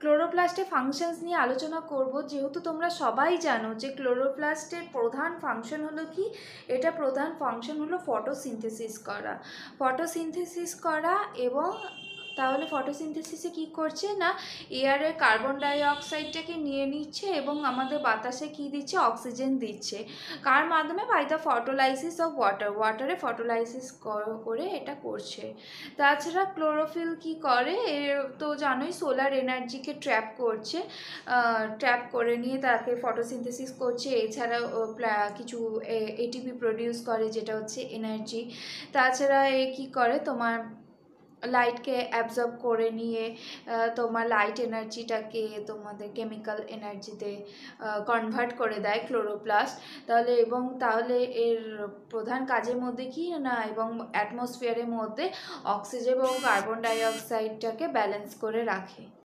ক্লোরোপ্লাস্টের functions নিয়ে আলোচনা করব। যেহেতু তোমরা সবাই জানো যে ক্লোরোপ্লাস্টের প্রধান ফাংশন হলো কি, এটা প্রধান ফাংশন হলো ফটোসিনথেসিস করা। এবং তাহলে ফটোসিনথেসিসে কি করছে না, এয়ারের কার্বন ডাই অক্সাইডটাকে নিয়ে নিচ্ছে এবং আমাদের বাতাসে কি দিচ্ছে, অক্সিজেন দিচ্ছে। কার মাধ্যমে? বাই দ্য ফটোলাইসিস অফ ওয়াটারে ফটোলাইসিস করে এটা করছে। তাছাড়া ক্লোরোফিল কি করে, তো জানোই সোলার এনার্জিকে ট্র্যাপ করে নিয়ে তাকে ফটোসিনথেসিস করছে। এছাড়াও কিছু এটিপি প্রডিউস করে, যেটা হচ্ছে এনার্জি। তাছাড়া কি করে, তোমার লাইটকে অ্যাবজর্ব করে নিয়ে তোমার লাইট এনার্জিটাকে তোমাদের কেমিক্যাল এনার্জিতে কনভার্ট করে দেয় ক্লোরোপ্লাস্ট। তাহলে এর প্রধান কাজের মধ্যে কি না, এবং অ্যাটমসফিয়ারের মধ্যে অক্সিজেন এবং কার্বন ডাই অক্সাইডটাকে ব্যালেন্স করে রাখে।